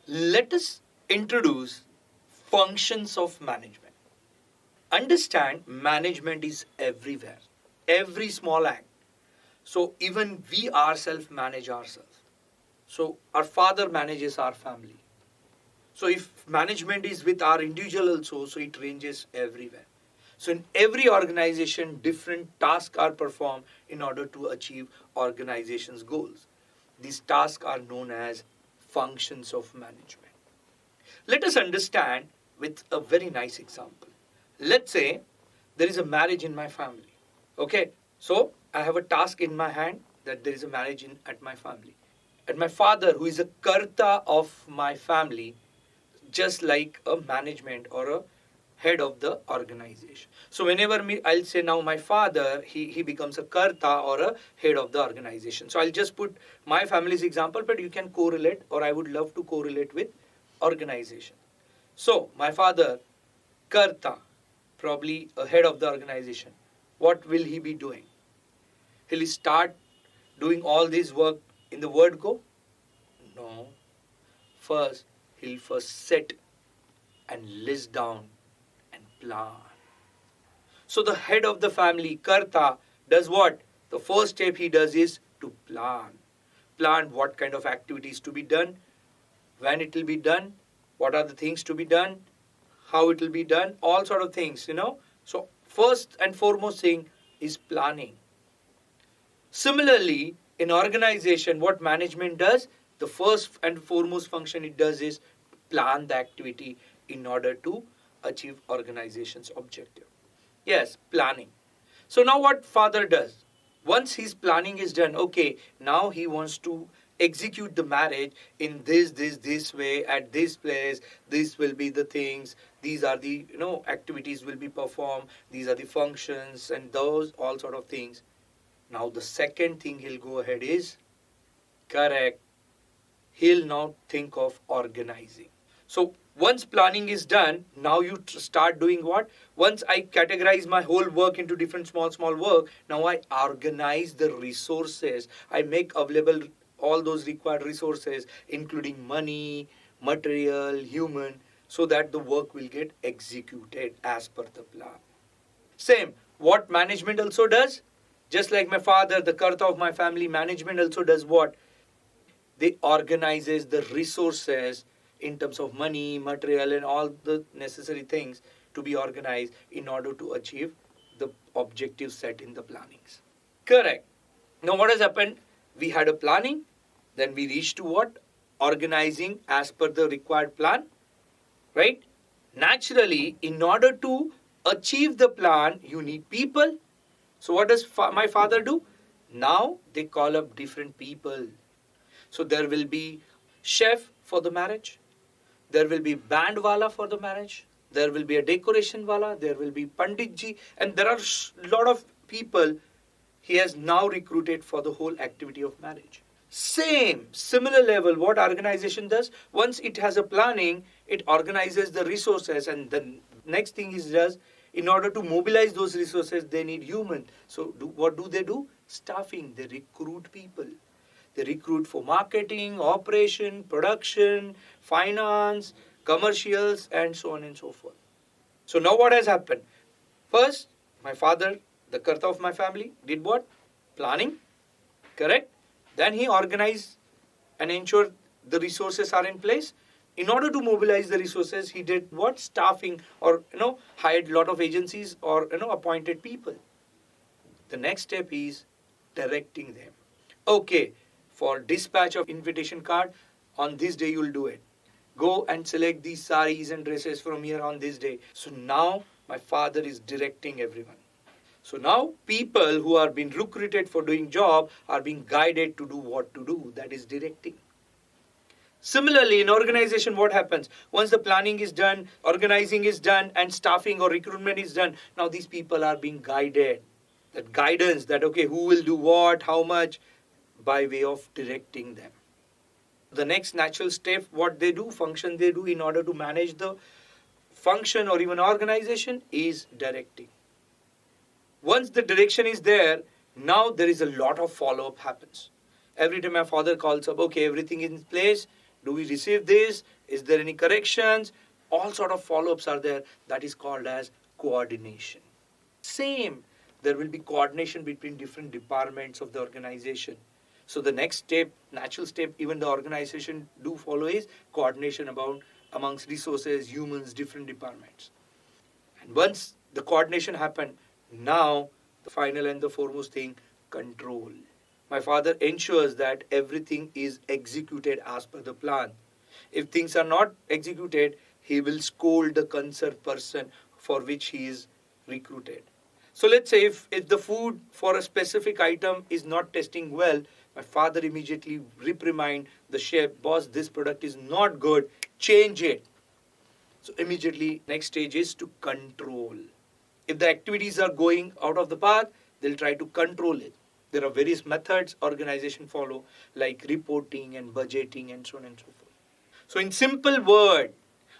Let us introduce functions of management. Understand, management is everywhere, every small act. So even we ourselves manage ourselves. So our father manages our family. So if management is with our individual also, so it ranges everywhere. So in every organization, different tasks are performed in order to achieve organization's goals. These tasks are known as functions of management. Let us understand with a very nice example. Let's say there is a marriage in my family. Okay, so I have a task in my hand that there is a marriage at my family. And my father, who is a karta of my family, just like a management or a head of the organization. So whenever I'll say now my father, he becomes a karta or a head of the organization. So I'll just put my family's example, but you can correlate, or I would love to correlate with organization. So my father, karta, probably a head of the organization. What will he be doing? He'll start doing all this work in the word go? No. First, he'll first sit and list down and plan. So the head of the family, karta, does what? The first step he does is to plan. Plan what kind of activities to be done, when it will be done, what are the things to be done, how it will be done, all sort of things, So first and foremost thing is planning. Similarly, in organization, what management does, the first and foremost function it does is plan the activity in order to achieve organization's objective. Yes, planning. So now what father does? Once his planning is done, okay, now he wants to execute the marriage in this way, at this place, this will be the things, these are the, activities will be performed, these are the functions and those, all sort of things. Now the second thing he'll go ahead is, correct, he'll now think of organizing. So once planning is done, now you start doing what? Once I categorize my whole work into different small work, now I organize the resources. I make available all those required resources, including money, material, human, so that the work will get executed as per the plan. Same, what management also does, just like my father, the karta of my family, management also does what? They organizes the resources in terms of money, material, and all the necessary things to be organized in order to achieve the objective set in the plannings. Correct. Now what has happened? We had a planning, then we reached to what? Organizing as per the required plan, right? Naturally, in order to achieve the plan, you need people. So what does my father do? Now they call up different people. So there will be chef for the marriage. There will be band wala for the marriage. There will be a decoration wala. There will be pandit ji. And there are a lot of people he has now recruited for the whole activity of marriage. Similar level, what organization does? Once it has a planning, it organizes the resources, and the next thing it does, in order to mobilize those resources, they need human. So what do they do? Staffing. They recruit people. They recruit for marketing, operation, production, finance, commercials, and so on and so forth. So now what has happened? First, my father, the karta of my family, did what? Planning. Correct? Then he organized and ensured the resources are in place. In order to mobilize the resources, he did what? Staffing, or hired a lot of agencies, or appointed people. The next step is directing them. Okay, for dispatch of invitation card, on this day you'll do it. Go and select these saris and dresses from here on this day. So now my father is directing everyone. So now people who are being recruited for doing job are being guided to do what to do. That is directing. Similarly, in organization, what happens? Once the planning is done, organizing is done, and staffing or recruitment is done, now these people are being guided. That guidance, that okay, who will do what, how much, by way of directing them. The next natural step, what they do, function they do in order to manage the function or even organization, is directing. Once the direction is there, now there is a lot of follow-up happens. Every time my father calls up, okay, everything is in place, Do we receive this? Is there any corrections? All sort of follow-ups are there. That is called as coordination. Same, there will be coordination between different departments of the organization. So the next step, natural step, even the organization do follow is coordination about amongst resources, humans, different departments. And once the coordination happened, now the final and the foremost thing, control. My father ensures that everything is executed as per the plan. If things are not executed, he will scold the concerned person for which he is recruited. So let's say if the food for a specific item is not testing well, my father immediately reprimand the chef, boss, this product is not good, change it. So immediately next stage is to control. If the activities are going out of the path, they'll try to control it. There are various methods organization follow, like reporting and budgeting and so on and so forth. So in simple word,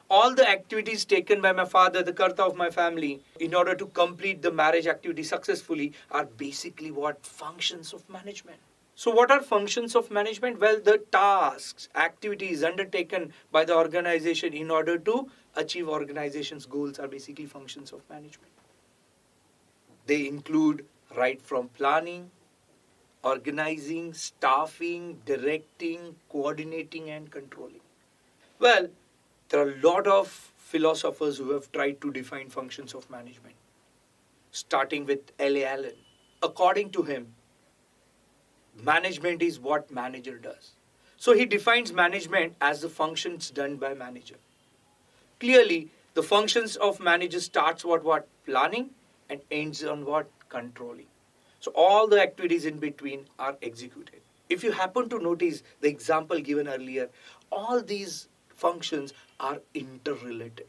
all the activities taken by my father, the karta of my family, in order to complete the marriage activity successfully are basically what? Functions of management. So what are functions of management? Well, the tasks, activities undertaken by the organization in order to achieve organization's goals are basically functions of management. They include right from planning, organizing, staffing, directing, coordinating and controlling. Well, there are a lot of philosophers who have tried to define functions of management, starting with L.A. Allen. According to him, management is what manager does. So he defines management as the functions done by manager. Clearly, the functions of manager starts what? Planning and ends on what? Controlling. So all the activities in between are executed. If you happen to notice the example given earlier, all these functions are interrelated.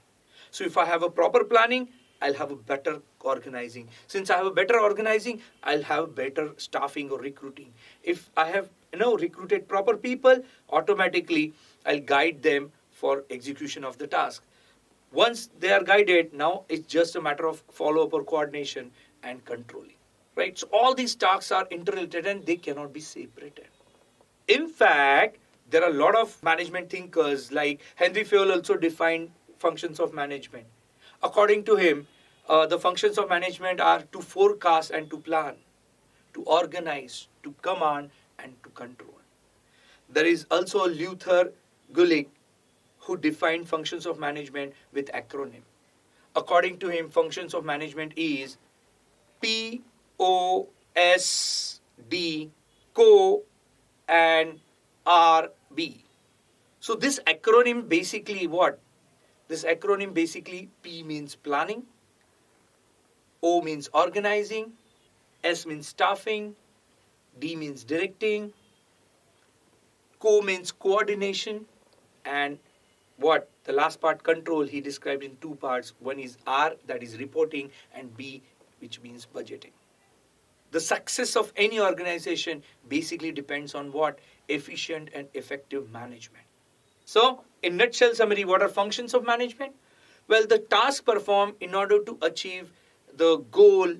So if I have a proper planning, I'll have a better organizing. Since I have a better organizing, I'll have better staffing or recruiting. If I have recruited proper people, automatically I'll guide them for execution of the task. Once they are guided, now it's just a matter of follow-up or coordination and controlling. Right? So all these tasks are interrelated and they cannot be separated. In fact, there are a lot of management thinkers like Henry Fayol also defined functions of management. According to him, the functions of management are to forecast and to plan, to organize, to command and to control. There is also Luther Gulick who defined functions of management with acronym. According to him, functions of management is POSD, CO and RB. So this acronym basically what? This acronym basically P means planning, O means organizing, S means staffing, D means directing, CO means coordination, and what? The last part, control, he described in two parts. One is R, that is reporting, and B, which means budgeting. The success of any organization basically depends on what? Efficient and effective management. So, in nutshell summary, what are functions of management? Well, the task performed in order to achieve the goal,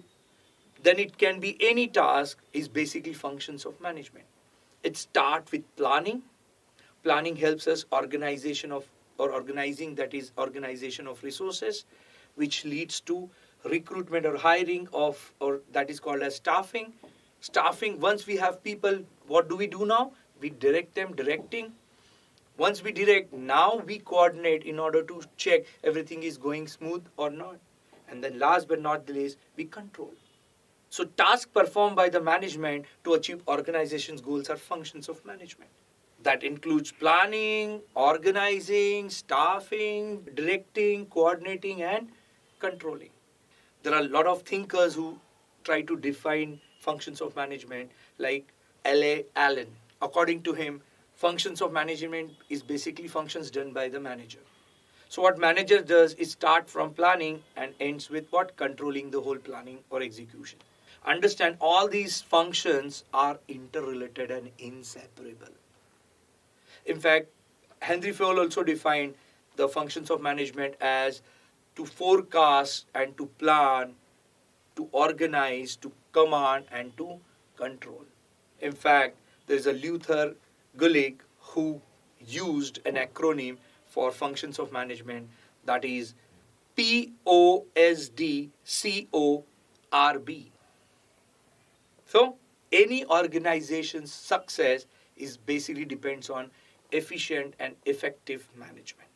then it can be any task, is basically functions of management. It starts with planning. Planning helps us organizing, that is organization of resources, which leads to recruitment or hiring of, or that is called as staffing. Staffing, once we have people, what do we do now? We direct them, directing. Once we direct, now we coordinate in order to check everything is going smooth or not. And then last but not the least, we control. So tasks performed by the management to achieve organization's goals are functions of management. That includes planning, organizing, staffing, directing, coordinating and controlling. There are a lot of thinkers who try to define functions of management like L.A. Allen. According to him, functions of management is basically functions done by the manager. So what manager does is start from planning and ends with what? Controlling the whole planning or execution. Understand all these functions are interrelated and inseparable. In fact, Henry Fayol also defined the functions of management as to forecast and to plan, to organize, to command and to control. In fact, there is a Luther Gulick who used an acronym for functions of management, that is POSDCORB. So any organization's success is basically depends on efficient and effective management.